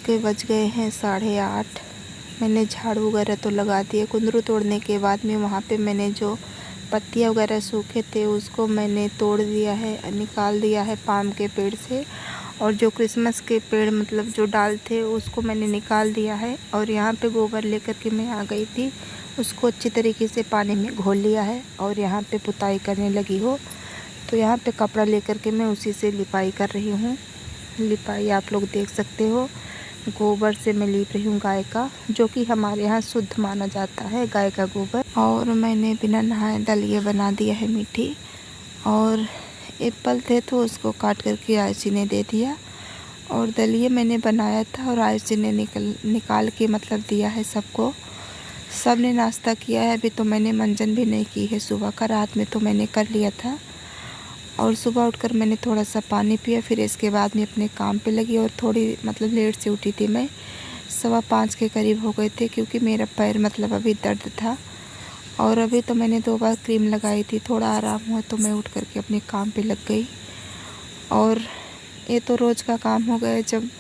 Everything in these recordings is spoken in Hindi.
के बज गए हैं 8:30। मैंने झाड़ू वगैरह तो लगा दिए। कुंदरू तोड़ने के बाद में वहाँ पे मैंने जो पत्तियाँ वगैरह सूखे थे उसको मैंने तोड़ दिया है, निकाल दिया है पाम के पेड़ से। और जो क्रिसमस के पेड़ मतलब जो डाल थे उसको मैंने निकाल दिया है। और यहाँ पे गोबर लेकर के मैं आ गई थी, उसको अच्छी तरीके से पानी में घोल लिया है और यहाँ पे पुताई करने लगी हो। तो यहाँ पे कपड़ा लेकर के मैं उसी से लिपाई कर रही हूँ। लिपाई आप लोग देख सकते हो, गोबर से मैं लीप रही हूँ गाय का, जो कि हमारे यहाँ शुद्ध माना जाता है गाय का गोबर। और मैंने बिना नहाए दलिया बना दिया है मीठी। और एप्पल थे तो उसको काट करके आयशी ने दे दिया। और दलिया मैंने बनाया था और आयशी ने निकाल के मतलब दिया है सबको। सब ने नाश्ता किया है, अभी तो मैंने मंजन भी नहीं की है सुबह का, रात में तो मैंने कर लिया था। और सुबह उठकर मैंने थोड़ा सा पानी पिया, फिर इसके बाद में अपने काम पे लगी। और थोड़ी मतलब लेट से उठी थी मैं, 5:15 के करीब हो गए थे, क्योंकि मेरा पैर मतलब अभी दर्द था। और अभी तो मैंने 2 बार क्रीम लगाई थी, थोड़ा आराम हुआ तो मैं उठ करके अपने काम पे लग गई। और ये तो रोज़ का काम हो गया, जब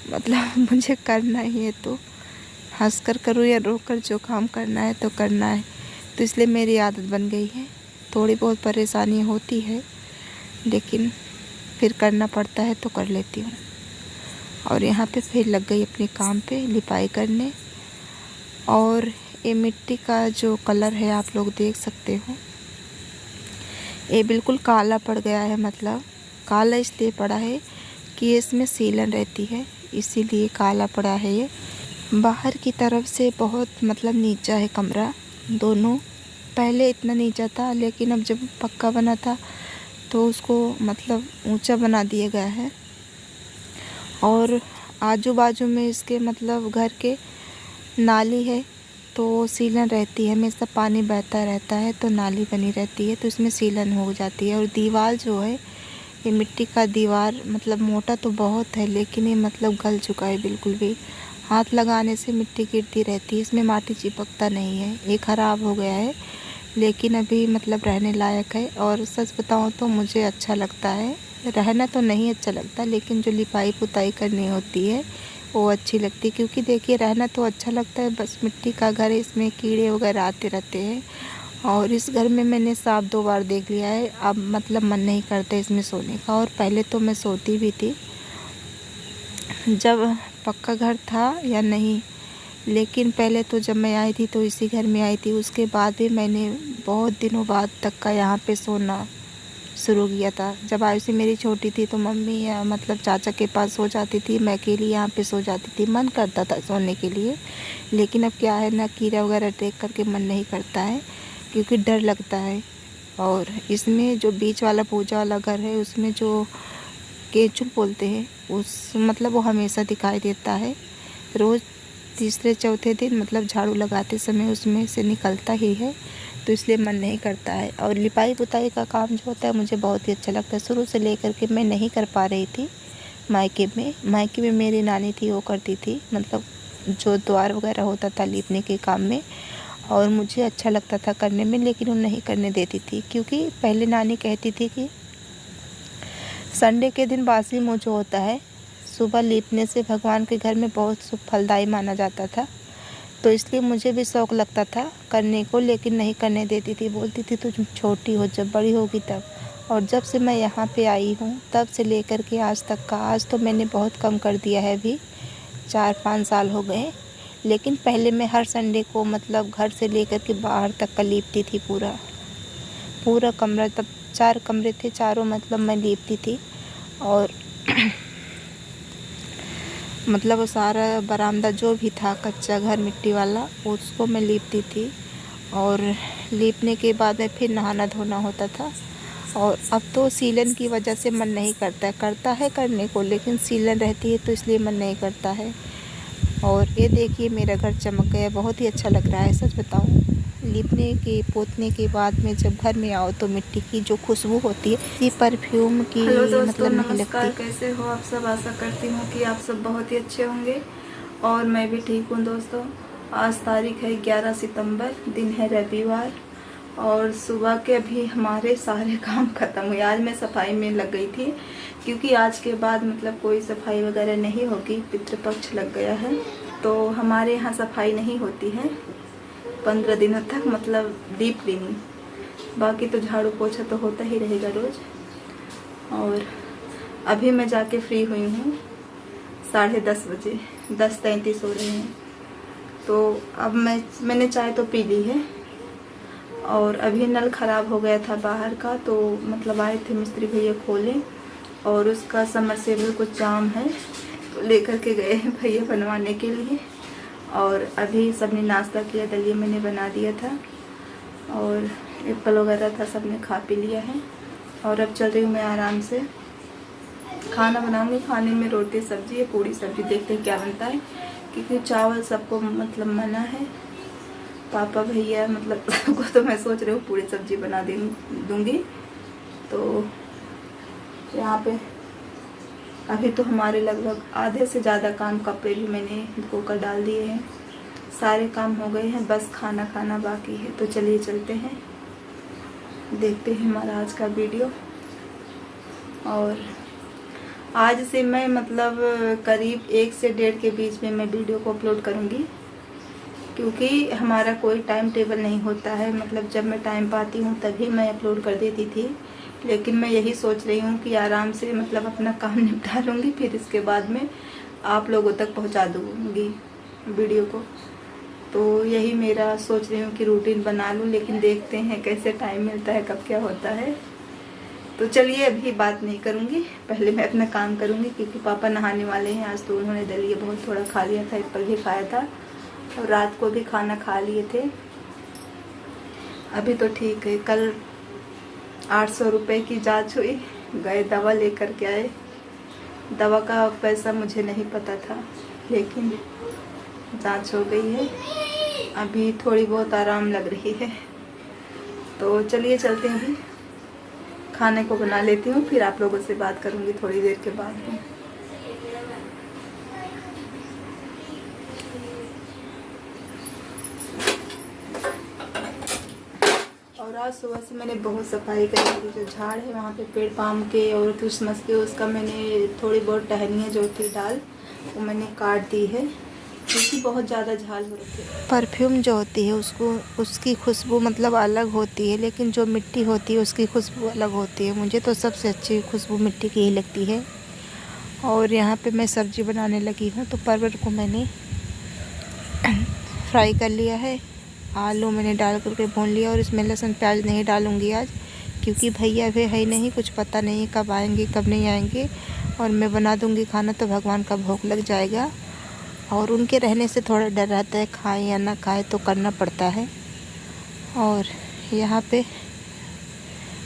मतलब मुझे करना ही है तो हंस कर करूँ या रो कर, जो काम करना है तो करना है। तो इसलिए मेरी आदत बन गई है। थोड़ी बहुत परेशानी होती है लेकिन फिर करना पड़ता है तो कर लेती हूँ। और यहाँ पे फिर लग गई अपने काम पे लिपाई करने। और ये मिट्टी का जो कलर है आप लोग देख सकते हो, ये बिल्कुल काला पड़ गया है। मतलब काला इसलिए पड़ा है कि इसमें सीलन रहती है, इसीलिए काला पड़ा है ये। बाहर की तरफ से बहुत मतलब नीचा है कमरा दोनों। पहले इतना नीचा था, लेकिन अब जब पक्का बना था तो उसको मतलब ऊंचा बना दिया गया है। और आजू बाजू में इसके मतलब घर के नाली है, तो सीलन रहती है, हमेशा पानी बहता रहता है तो नाली बनी रहती है, तो इसमें सीलन हो जाती है। और दीवार जो है ये मिट्टी का दीवार मतलब मोटा तो बहुत है, लेकिन ये मतलब गल चुका है बिल्कुल भी। हाथ लगाने से मिट्टी गिरती रहती है, इसमें माटी चिपकता नहीं है, ये ख़राब हो गया है। लेकिन अभी मतलब रहने लायक है। और सच बताऊँ तो मुझे अच्छा लगता है, रहना तो नहीं अच्छा लगता, लेकिन जो लिपाई पुताई करनी होती है वो अच्छी लगती है। क्योंकि देखिए रहना तो अच्छा लगता है, बस मिट्टी का घर है, इसमें कीड़े वगैरह आते रहते हैं। और इस घर में मैंने सांप 2 बार देख लिया है, अब मतलब मन नहीं करता इसमें सोने का। और पहले तो मैं सोती भी थी जब पक्का घर था या नहीं, लेकिन पहले तो जब मैं आई थी तो इसी घर में आई थी। उसके बाद भी मैंने बहुत दिनों बाद तक का यहाँ पे सोना शुरू किया था। जब आयुषी मेरी छोटी थी तो मम्मी या मतलब चाचा के पास सो जाती थी, मैं अकेली यहाँ पे सो जाती थी। मन करता था सोने के लिए, लेकिन अब क्या है ना, कीड़ा वगैरह देख करके मन नहीं करता है, क्योंकि डर लगता है। और इसमें जो बीच वाला पूजा वाला घर है उसमें जो केचुल बोलते हैं उस मतलब वो हमेशा दिखाई देता है। रोज़ तीसरे चौथे दिन मतलब झाड़ू लगाते समय उसमें से निकलता ही है, तो इसलिए मन नहीं करता है। और लिपाई पुताई का काम जो होता है मुझे बहुत ही अच्छा लगता है। शुरू से लेकर के मैं नहीं कर पा रही थी मायके में मेरी नानी थी, वो करती थी, मतलब जो द्वार वगैरह होता था लीपने के काम में, और मुझे अच्छा लगता था करने में, लेकिन वो नहीं करने देती थी। क्योंकि पहले नानी कहती थी कि संडे के दिन बासी मुँह जो होता है सुबह लीपने से भगवान के घर में बहुत शुभ फलदायी माना जाता था। तो इसलिए मुझे भी शौक़ लगता था करने को, लेकिन नहीं करने देती थी, बोलती थी तुम छोटी हो, जब बड़ी होगी तब। और जब से मैं यहाँ पे आई हूँ तब से लेकर के आज तक का, आज तो मैंने बहुत कम कर दिया है, अभी 4-5 साल हो गए। लेकिन पहले मैं हर संडे को मतलब घर से लेकर के बाहर तक का लीपती थी, पूरा कमरा। तब 4 कमरे थे, चारों मतलब मैं लीपती थी। और मतलब वो सारा बरामदा जो भी था कच्चा घर मिट्टी वाला, उसको मैं लीपती थी। और लीपने के बाद में फिर नहाना धोना होता था। और अब तो सीलन की वजह से मन नहीं करता है करने को, लेकिन सीलन रहती है तो इसलिए मन नहीं करता है। और ये देखिए मेरा घर चमक गया, बहुत ही अच्छा लग रहा है। सच बताऊँ, लीपने के पोतने के बाद में जब घर में आओ तो मिट्टी की जो खुशबू होती है, ये परफ्यूम की मतलब नहीं लगती। कैसे हो आप सब? आशा करती हूँ कि आप सब बहुत ही अच्छे होंगे और मैं भी ठीक हूँ दोस्तों। आज तारीख है 11 सितंबर, दिन है रविवार, और सुबह के अभी हमारे सारे काम ख़त्म हुए। आज मैं सफाई में लग गई थी क्योंकि आज के बाद मतलब कोई सफाई वगैरह नहीं होगी, पितृपक्ष लग गया है तो हमारे यहाँ सफाई नहीं होती है 15 दिनों तक, मतलब डीप क्लीनिंग। बाकी तो झाड़ू पोछा तो होता ही रहेगा रोज़। और अभी मैं जाके फ्री हुई हूँ 10:30 बजे, 10:33 हो रहे हैं। तो अब मैंने चाय तो पी ली है। और अभी नल ख़राब हो गया था बाहर का, तो मतलब आए थे मिस्त्री भैया खोलें, और उसका समरसेबल कुछ जाम है तो लेकर के गए हैं भैया बनवाने के लिए। और अभी सबने नाश्ता किया, दलिया मैंने बना दिया था और एप्पल वगैरह था, सबने खा पी लिया है। और अब चल रही हूँ मैं आराम से, खाना बनाऊंगी। खाने में रोटी सब्जी या पूड़ी सब्जी, देखते हैं क्या बनता है, क्योंकि चावल सबको मतलब मना है। पापा भैया मतलब को तो मैं सोच रही हूँ पूड़ी सब्जी बना दूँगी। तो यहाँ पे अभी तो हमारे लगभग आधे से ज़्यादा काम, कपड़े भी मैंने धोकर डाल दिए हैं, सारे काम हो गए हैं, बस खाना खाना बाकी है। तो चलिए चलते हैं, देखते हैं हमारा आज का वीडियो। और आज से मैं मतलब करीब 1 से 1.5 के बीच में मैं वीडियो को अपलोड करूँगी, क्योंकि हमारा कोई टाइम टेबल नहीं होता है। मतलब जब मैं टाइम पाती हूँ तभी मैं अपलोड कर देती थी, लेकिन मैं यही सोच रही हूँ कि आराम से मतलब अपना काम निपटा लूँगी, फिर इसके बाद में आप लोगों तक पहुँचा दूँगी वीडियो को। तो यही मेरा सोच रही हूँ कि रूटीन बना लूँ, लेकिन देखते हैं कैसे टाइम मिलता है, कब क्या होता है। तो चलिए अभी बात नहीं करूँगी, पहले मैं अपना काम करूँगी, क्योंकि पापा नहाने वाले हैं आज। तो उन्होंने दलिया बहुत थोड़ा खा लिया था, एप्पल भी खाया था और रात को भी खाना खा लिए थे। अभी तो ठीक है। कल 800 रुपये की जांच हुई, गए दवा लेकर के आए। दवा का पैसा मुझे नहीं पता था, लेकिन जांच हो गई है। अभी थोड़ी बहुत आराम लग रही है। तो चलिए चलते हैं, अभी खाने को बना लेती हूँ, फिर आप लोगों से बात करूँगी थोड़ी देर के बाद में। और आज सुबह से मैंने बहुत सफाई करी थी। जो झाड़ है वहाँ पे पेड़ पाम के और क्रिसमस के, उसका मैंने थोड़ी बहुत टहनियाँ जो थी डाल, वो मैंने काट दी है, क्योंकि बहुत ज़्यादा झाल हो रखी है। परफ्यूम जो होती है उसकी खुशबू मतलब अलग होती है, लेकिन जो मिट्टी होती है उसकी खुशबू अलग होती है। मुझे तो सबसे अच्छी खुशबू मिट्टी की ही लगती है। और यहाँ पे मैं सब्ज़ी बनाने लगी हूँ। तो परवल को मैंने फ्राई कर लिया है, आलू मैंने डाल करके भून लिया। और इसमें लहसुन प्याज नहीं डालूँगी आज, क्योंकि भैया भी है नहीं, कुछ पता नहीं कब आएंगे कब नहीं आएंगे। और मैं बना दूँगी खाना तो भगवान का भोग लग जाएगा, और उनके रहने से थोड़ा डर रहता है, खाएं या ना खाएं तो करना पड़ता है। और यहाँ पे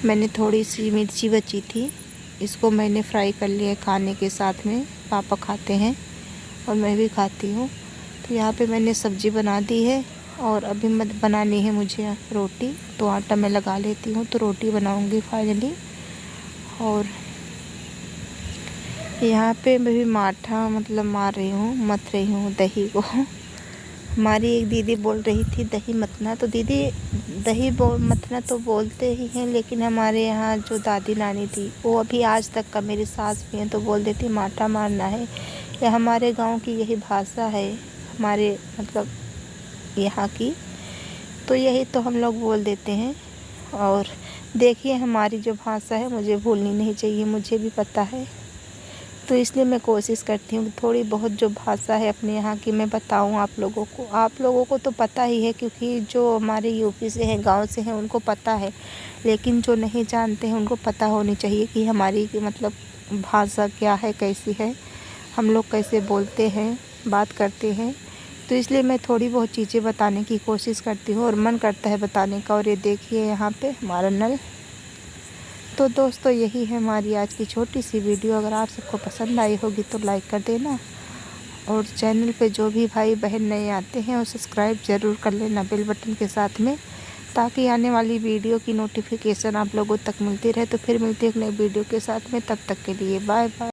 मैंने थोड़ी सी मिर्ची बची थी, इसको मैंने फ्राई कर लिया खाने के साथ में। पापा खाते हैं और मैं भी खाती हूँ। तो यहाँ पे मैंने सब्ज़ी बना दी है, और अभी मत बनानी है मुझे रोटी। तो आटा मैं लगा लेती हूँ, तो रोटी बनाऊँगी फाइनली। और यहाँ पे मैं भी माठा मतलब मार रही हूँ, मथ रही हूँ दही को। हमारी एक दीदी बोल रही थी दही मतना, तो दीदी दही मतना तो बोलते ही हैं, लेकिन हमारे यहाँ जो दादी नानी थी वो अभी आज तक का, मेरी सास भी हैं, तो बोल देती माठा मारना है। या हमारे गांव की यही भाषा है, हमारे मतलब यहाँ की, तो यही तो हम लोग बोल देते हैं। और देखिए हमारी जो भाषा है मुझे भूलनी नहीं चाहिए, मुझे भी पता है। तो इसलिए मैं कोशिश करती हूँ कि थोड़ी बहुत जो भाषा है अपने यहाँ की मैं बताऊँ आप लोगों को। आप लोगों को तो पता ही है, क्योंकि जो हमारे यूपी से हैं, गांव से हैं, उनको पता है। लेकिन जो नहीं जानते हैं उनको पता होनी चाहिए कि हमारी मतलब भाषा क्या है, कैसी है, हम लोग कैसे बोलते हैं, बात करते हैं। तो इसलिए मैं थोड़ी बहुत चीज़ें बताने की कोशिश करती हूँ, और मन करता है बताने का। और ये देखिए यहाँ पे हमारा नल। तो दोस्तों यही है हमारी आज की छोटी सी वीडियो। अगर आप सबको पसंद आई होगी तो लाइक कर देना, और चैनल पे जो भी भाई बहन नए आते हैं वो सब्सक्राइब ज़रूर कर लेना बेल बटन के साथ में, ताकि आने वाली वीडियो की नोटिफिकेशन आप लोगों तक मिलती रहे। तो फिर मिलते हैं एक नई वीडियो के साथ में, तब तक के लिए बाय बाय।